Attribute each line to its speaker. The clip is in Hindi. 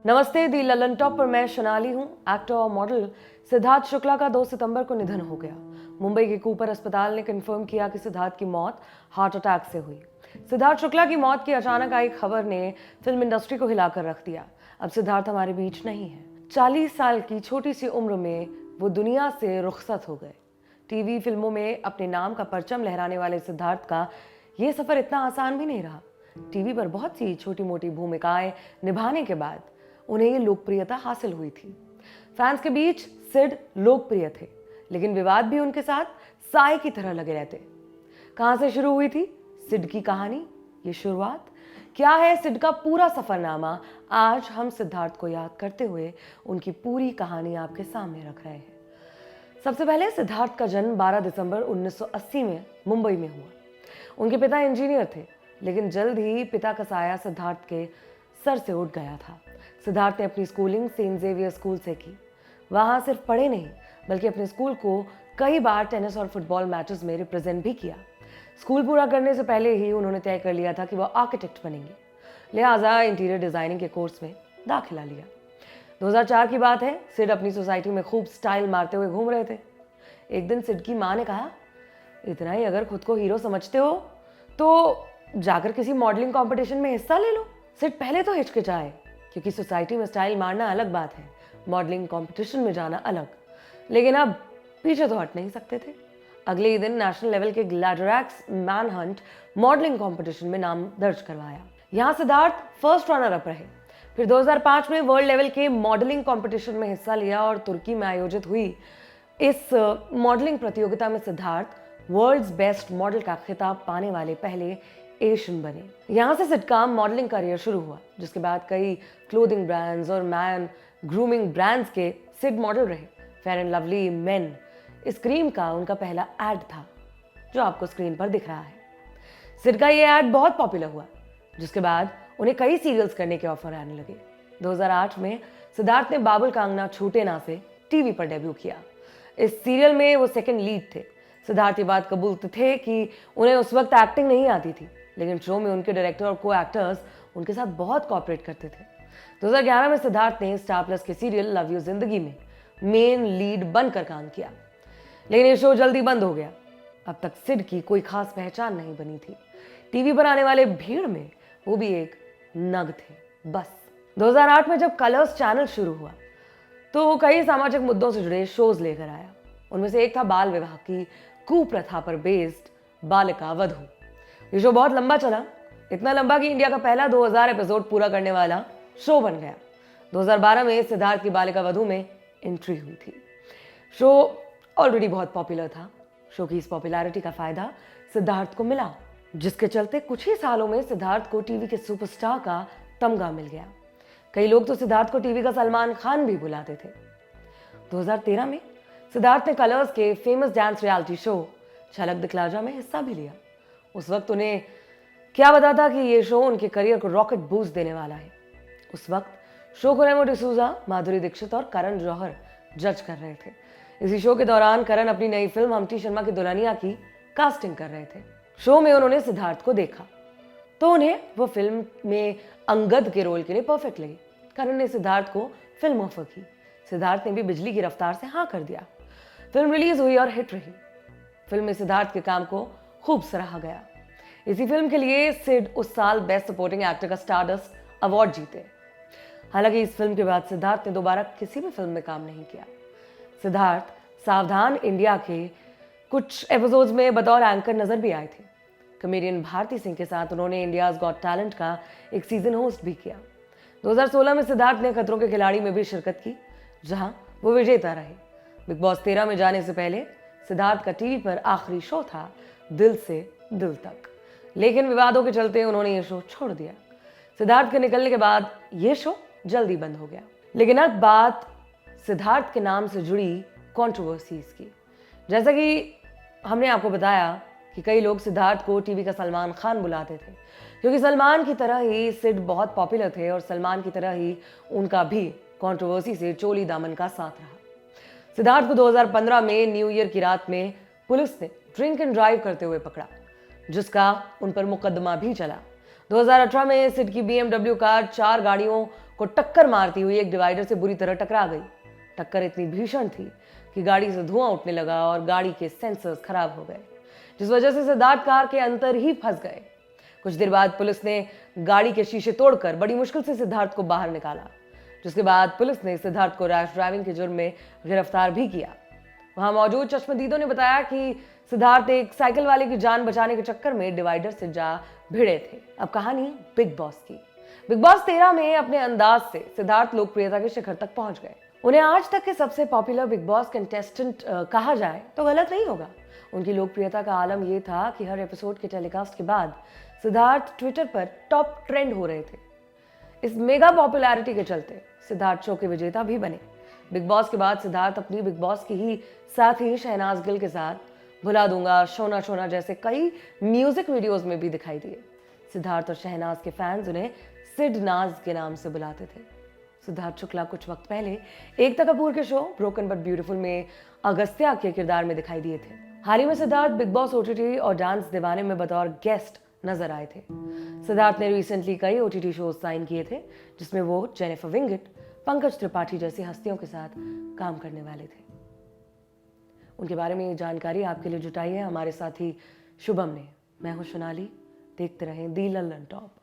Speaker 1: नमस्ते, दी ललन टॉप पर मैं शनाली हूँ। एक्टर और मॉडल सिद्धार्थ शुक्ला का 2 सितंबर को निधन हो गया। मुंबई के कूपर अस्पताल ने कंफर्म किया कि सिद्धार्थ की मौत हार्ट अटैक से हुई। सिद्धार्थ शुक्ला की मौत की अचानक आई खबर ने फिल्म इंडस्ट्री को हिलाकर रख दिया। अब सिद्धार्थ हमारे बीच नहीं है। 40 साल की छोटी सी उम्र में वो दुनिया से रुखसत हो गए। टीवी फिल्मों में अपने नाम का परचम लहराने वाले सिद्धार्थ का ये सफर इतना आसान भी नहीं रहा। टीवी पर बहुत सी छोटी मोटी भूमिकाएं निभाने के बाद उन्हें ये लोकप्रियता हासिल हुई थी। फैंस के बीच सिड लोकप्रिय थे, लेकिन विवाद भी उनके साथ साए की तरह लगे रहते। कहां से शुरू हुई थी सिड की कहानी, ये शुरुआत क्या है सिड का पूरा सफरनामा, आज हम सिद्धार्थ को याद करते हुए उनकी पूरी कहानी आपके सामने रख रहे हैं। सबसे पहले सिद्धार्थ का जन्म 12 दिसंबर 1980 में मुंबई में हुआ। उनके पिता इंजीनियर थे, लेकिन जल्द ही पिता का साया सिद्धार्थ के सर से उठ गया था। सिद्धार्थ ने अपनी स्कूलिंग सेंट जेवियर स्कूल से की। वहाँ सिर्फ पढ़े नहीं, बल्कि अपने स्कूल को कई बार टेनिस और फुटबॉल मैचेस में रिप्रेजेंट भी किया। स्कूल पूरा करने से पहले ही उन्होंने तय कर लिया था कि वो आर्किटेक्ट बनेंगे, लिहाजा इंटीरियर डिजाइनिंग के कोर्स में दाखिला लिया। 2004 की बात है। सिड अपनी सोसाइटी में खूब स्टाइल मारते हुए घूम रहे थे। एक दिन सिड की माँ ने कहा, इतना ही अगर खुद को हीरो समझते हो तो जाकर किसी मॉडलिंग कंपटीशन में हिस्सा ले लो। सिड पहले तो हिचकिचाए, क्योंकि सोसाइटी में स्टाइल मारना अलग बात है, मॉडलिंग कंपटीशन में जाना अलग। लेकिन अब पीछे तो हट नहीं सकते थे। अगले ही दिन नेशनल लेवल के ग्लैडरैक्स मैनहंट मॉडलिंग कंपटीशन में नाम दर्ज करवाया। यहाँ सिद्धार्थ फर्स्ट रनर अप रहे। फिर 2005 में वर्ल्ड लेवल के मॉडलिंग कंपटीशन में हिस्सा लिया और तुर्की में आयोजित हुई इस मॉडलिंग प्रतियोगिता में सिद्धार्थ वर्ल्ड्स बेस्ट मॉडल का खिताब पाने वाले पहले एशियन बने। यहाँ से सिड का मॉडलिंग करियर शुरू हुआ, जिसके बाद कई क्लोथिंग ब्रांड्स और मैन ग्रूमिंग ब्रांड्स के सिड मॉडल रहे। फेयर एंड लवली मेन इस क्रीम का उनका पहला एड था, जो आपको स्क्रीन पर दिख रहा है। सिड का ये एड बहुत पॉपुलर हुआ, जिसके बाद उन्हें कई सीरियल्स करने के ऑफर आने लगे। 2008 में सिद्धार्थ ने बाबुल का अंगना छूटे ना से टीवी पर डेब्यू किया। इस सीरियल में वो सेकंड लीड थे। सिद्धार्थ ये बात कबूलते थे कि उन्हें उस वक्त एक्टिंग नहीं आती थी, लेकिन शो में उनके डायरेक्टर और को एक्टर्स उनके साथ बहुत कोऑपरेट करते थे। 2011 में सिद्धार्थ ने स्टार प्लस के सीरियल लव यू जिंदगी में मेन लीड बनकर काम किया, लेकिन ये शो जल्दी बंद हो गया। अब तक सिड की कोई खास पहचान नहीं बनी थी। टीवी पर आने वाले भीड़ में वो भी एक नग थे बस। 2008 में जब कलर्स चैनल शुरू हुआ तो वो कई सामाजिक मुद्दों से जुड़े शोज लेकर आया। उनमें से एक था बाल विवाह की कुप्रथा पर बेस्ड बालिका वधू। ये शो बहुत लंबा चला, इतना लंबा कि इंडिया का पहला 2000 एपिसोड पूरा करने वाला शो बन गया। 2012 में सिद्धार्थ की बालिका वधू में एंट्री हुई थी। शो ऑलरेडी बहुत पॉपुलर था। शो की इस पॉपुलैरिटी का फायदा सिद्धार्थ को मिला, जिसके चलते कुछ ही सालों में सिद्धार्थ को टीवी के सुपरस्टार का तमगा मिल गया। कई लोग तो सिद्धार्थ को टीवी का सलमान खान भी बुलाते थे। 2013 में सिद्धार्थ ने कलर्स के फेमस डांस रियलिटी शो झलक दिखला जा में हिस्सा भी लिया। उस वक्त उन्हें क्या पता था कि ये शो उनके करियर को रॉकेट बूस्ट देने वाला है। उस वक्त शो को रेमो डिसूजा, माधुरी दीक्षित और करण जौहर जज कर रहे थे। इसी शो के दौरान करण अपनी नई फिल्म हम्टी शर्मा की दुल्हनिया की कास्टिंग कर रहे थे। शो में उन्होंने सिद्धार्थ को देखा तो उन्हें वो फिल्म में अंगद के रोल के लिए परफेक्ट लगी। करण ने सिद्धार्थ को फिल्म ऑफर की। सिद्धार्थ ने भी बिजली की रफ्तार से हाँ कर दिया। फिल्म रिलीज हुई और हिट रही। फिल्म में सिद्धार्थ के काम को खूब सराहा गया। इसी फिल्म के लिए सिड उस साल बेस्ट सपोर्टिंग एक्टर का स्टारडस्ट अवार्ड जीते। हालांकि इस फिल्म के बाद सिद्धार्थ ने दोबारा किसी भी फिल्म में काम नहीं किया। सिद्धार्थ सावधान इंडिया के कुछ एपिसोड्स में बतौर एंकर नजर भी आए थे। कॉमेडियन भारती सिंह के साथ उन्होंने इंडियाज गॉट टैलेंट का एक सीजन होस्ट भी किया। 2016 में सिद्धार्थ ने खतरों के खिलाड़ी में भी शिरकत की, जहां वो विजेता रहे। बिग बॉस 13 में जाने से पहले सिद्धार्थ का टीवी पर आखिरी शो था दिल से दिल तक, लेकिन विवादों के चलते उन्होंने ये शो छोड़ दिया। सिद्धार्थ के निकलने के बाद ये शो जल्दी बंद हो गया। लेकिन अब बात सिद्धार्थ के नाम से जुड़ी कंट्रोवर्सीज की। जैसा कि हमने आपको बताया कि कई लोग सिद्धार्थ को टीवी का सलमान खान बुलाते थे, क्योंकि सलमान की तरह ही सिड बहुत पॉपुलर थे और सलमान की तरह ही उनका भी कंट्रोवर्सी से चोली दामन का साथ रहा। सिद्धार्थ को 2015 में न्यू ईयर की रात में पुलिस ने ड्रिंक एंड ड्राइव करते हुए पकड़ा, जिसका उन पर मुकदमा भी चला। 2018 में सिड की BMW कार 4 गाड़ियों को टक्कर मारती हुई एक डिवाइडर से बुरी तरह टकरा गई। टक्कर इतनी भीषण थी कि गाड़ी से धुआं उठने लगा और गाड़ी के सेंसर्स खराब हो गए, जिस वजह से सिद्धार्थ कार के अंदर ही फंस गए। कुछ देर बाद पुलिस ने गाड़ी के शीशे तोड़कर बड़ी मुश्किल से सिद्धार्थ को बाहर निकाला, जिसके बाद पुलिस ने सिद्धार्थ को रैश ड्राइविंग के जुर्म में गिरफ्तार भी किया। वहां मौजूद चश्मदीदों ने बताया कि सिद्धार्थ एक साइकिल वाले की जान बचाने के चक्कर में डिवाइडर से जा भिड़े थे। अब कहानी बिग बॉस की। बिग बॉस 13 में अपने अंदाज से सिद्धार्थ लोकप्रियता के शिखर तक पहुंच गए। उन्हें आज तक के सबसे पॉपुलर बिग बॉस कंटेस्टेंट कहा जाए तो गलत नहीं होगा। उनकी लोकप्रियता का आलम यह था कि हर एपिसोड के टेलीकास्ट के बाद सिद्धार्थ ट्विटर पर टॉप ट्रेंड हो रहे थे। इस मेगा पॉपुलैरिटी के चलते सिद्धार्थ शो के विजेता भी बने। बिग बॉस के बाद सिद्धार्थ अपनी बिग बॉस की ही साथी शहनाज गिल के साथ भुला दूंगा, शोना शोना जैसे कई म्यूजिक वीडियोस में भी दिखाई दिए। सिद्धार्थ और शहनाज के फैंस उन्हें सिड नाज के नाम से बुलाते थे। सिद्धार्थ शुक्ला कुछ वक्त पहले एकता कपूर के शो ब्रोकन बट ब्यूटीफुल में अगस्त्या के किरदार में दिखाई दिए थे। हाल ही में सिद्धार्थ बिग बॉस ओटीटी और डांस दीवाने में बतौर गेस्ट नजर आए थे। सिद्धार्थ ने रिसेंटली कई ओटीटी शोज साइन किए थे, जिसमें वो जेनिफर विंगेट, पंकज त्रिपाठी जैसी हस्तियों के साथ काम करने वाले थे। उनके बारे में ये जानकारी आपके लिए जुटाई है हमारे साथी शुभम ने। मैं हूं सोनाली, देखते रहें दी लल्लन टॉप।